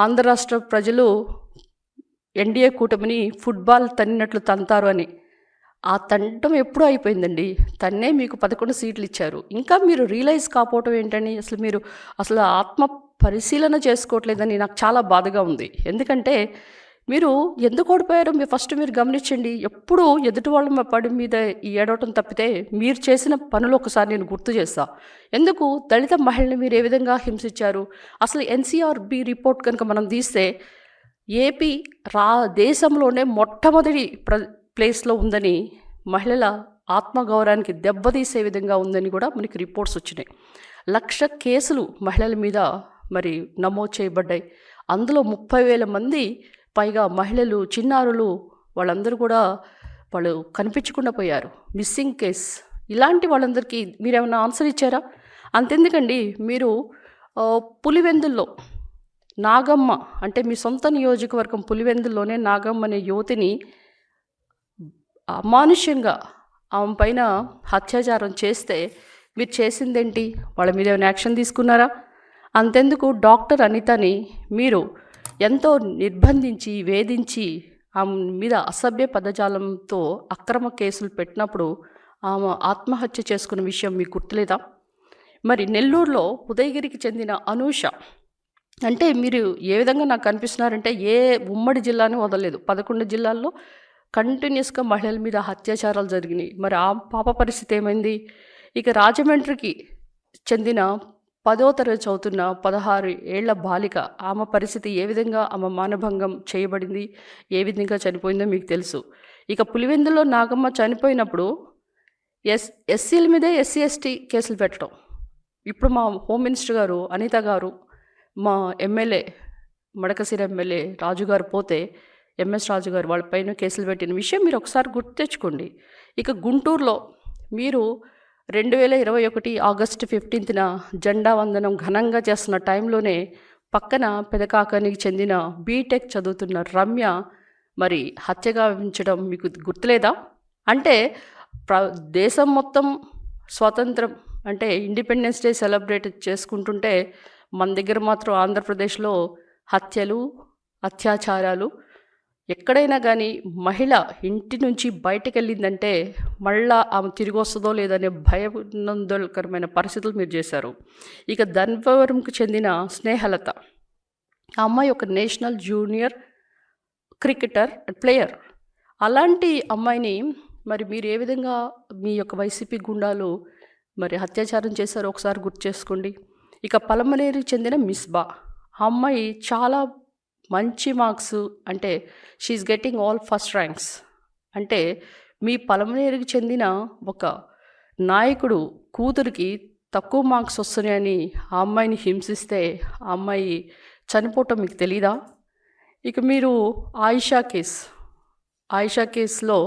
ఆంధ్ర రాష్ట్ర ప్రజలు ఎన్డీఏ కూటమిని ఫుట్బాల్ తన్నినట్లు తంతారు అని. ఆ తంటం ఎప్పుడో అయిపోయిందండి. తన్నే మీకు 11 సీట్లు ఇచ్చారు. ఇంకా మీరు రియలైజ్ కాపోవటం ఏంటని అసలు ఆత్మ పరిశీలన చేసుకోవట్లేదని నాకు చాలా బాధగా ఉంది. ఎందుకంటే మీరు ఎందుకు ఓడిపోయారో ఫస్ట్ మీరు గమనించండి. ఎప్పుడూ ఎదుటి వాళ్ళ పడి మీద ఈ ఏడవటం తప్పితే మీరు చేసిన పనులు ఒకసారి నేను గుర్తు చేస్తా. ఎందుకు దళిత మహిళని మీరు ఏ విధంగా హింసించారు? అసలు ఎన్సీఆర్‌బీ రిపోర్ట్ కనుక మనం తీస్తే ఏపీ దేశంలోనే మొట్టమొదటి ప్లేస్‌లో ఉందని, మహిళల ఆత్మగౌరవానికి దెబ్బతీసే విధంగా ఉందని కూడా మనకి రిపోర్ట్స్ వచ్చినాయి. 1,00,000 కేసులు మహిళల మీద మరి నమోదు చేయబడ్డాయి. అందులో 30,000 మంది పైగా మహిళలు, చిన్నారులు వాళ్ళందరూ కూడా వాళ్ళు కనిపించకుండా పోయారు. Missing case. ఇలాంటి వాళ్ళందరికీ మీరేమన్నా ఆన్సర్ ఇచ్చారా? అంతెందుకండి, మీరు పులివెందుల్లో నాగమ్మ అంటే మీ సొంత నియోజకవర్గం పులివెందుల్లోనే నాగమ్మ అనే యువతిని అమానుష్యంగా ఆమె పైన అత్యాచారం చేస్తే మీరు చేసిందేంటి? వాళ్ళ మీద ఏమైనా యాక్షన్ తీసుకున్నారా? అంతెందుకు డాక్టర్ అనితని మీరు ఎంతో నిర్బంధించి, వేధించి ఆమె మీద అసభ్య పదజాలంతో అక్రమ కేసులు పెట్టినప్పుడు ఆమె ఆత్మహత్య చేసుకున్న విషయం మీకు గుర్తులేదా? మరి నెల్లూరులో ఉదయగిరికి చెందిన అనూష అంటే మీరు ఏ విధంగా నాకు కనిపిస్తున్నారంటే ఏ ఉమ్మడి జిల్లాని వదలలేదు. 11 జిల్లాల్లో కంటిన్యూస్గా మహిళల మీద అత్యాచారాలు జరిగినాయి. మరి ఆ పాప పరిస్థితి ఏమైంది? ఇక రాజమండ్రికి చెందిన 10వ తరగతి చదువుతున్న 16 ఏళ్ల బాలిక, ఆమె పరిస్థితి ఏ విధంగా ఆమె మానభంగం చేయబడింది, ఏ విధంగా చనిపోయిందో మీకు తెలుసు. ఇక పులివెందులో నాగమ్మ చనిపోయినప్పుడు ఎస్సీల మీదే ఎస్సీ ఎస్టీ కేసులు పెట్టడం. ఇప్పుడు మా హోమ్ మినిస్టర్ గారు అనిత గారు, మా ఎమ్మెల్యే మడకశిర ఎమ్మెల్యే రాజుగారు పోతే ఎంఎస్ రాజు గారు వాళ్ళపైన కేసులు పెట్టిన విషయం మీరు ఒకసారి గుర్తు తెచ్చుకోండి. ఇక గుంటూరులో మీరు 2021 ఆగస్టు 15న జెండా వందనం ఘనంగా చేస్తున్న టైంలోనే పక్కన పెదకాకానికి చెందిన బీటెక్ చదువుతున్న రమ్య మరి హత్యగా గావించడం మీకు గుర్తులేదా? అంటే దేశం మొత్తం స్వాతంత్రం అంటే ఇండిపెండెన్స్ డే సెలబ్రేట్ చేసుకుంటుంటే మన దగ్గర మాత్రం ఆంధ్రప్రదేశ్లో హత్యలు, అత్యాచారాలు, ఎక్కడైనా కానీ మహిళ ఇంటి నుంచి బయటకు వెళ్ళిందంటే మళ్ళా ఆమె తిరిగి వస్తుందో లేదనే భయాందోళనకరమైన పరిస్థితులు మీరు చేశారు. ఇక ధన్వరంకు చెందిన స్నేహలత, ఆ అమ్మాయి ఒక నేషనల్ జూనియర్ క్రికెటర్ ప్లేయర్. అలాంటి అమ్మాయిని మరి మీరు ఏ విధంగా మీ యొక్క వైసీపీ గుండాలు మరి అత్యాచారం చేశారో ఒకసారి గుర్తు చేసుకోండి. ఇక పలమనేరుకి చెందిన మిస్బా, ఆ అమ్మాయి చాలా మంచి మార్క్స్ అంటే she's getting all first ranks. అంటే మీ పలమనేరుకి చెందిన ఒక నాయకుడు కూతురికి తక్కువ మార్క్స్ వస్తున్నాయని ఆ అమ్మాయిని హింసిస్తే ఆ అమ్మాయి చనిపోవటం మీకు తెలీదా? ఇక మీరు ఆయిషా కేసులో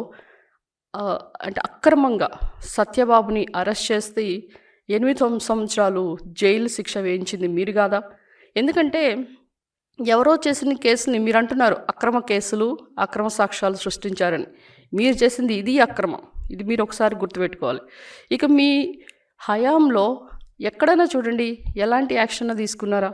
అంటే అక్రమంగా సత్యబాబుని అరెస్ట్ చేస్తే 8 సంవత్సరాలు జైలు శిక్ష వేయించింది మీరు కాదా? ఎందుకంటే ఎవరో చేసిన కేసుని మీరు అంటున్నారు అక్రమ కేసులు, అక్రమ సాక్ష్యాలు సృష్టించారని. మీరు చేసింది ఇది అక్రమం. ఇది మీరు ఒకసారి గుర్తుపెట్టుకోవాలి. ఇక మీ హయాంలో ఎక్కడైనా చూడండి ఎలాంటి యాక్షన్ తీసుకున్నారా?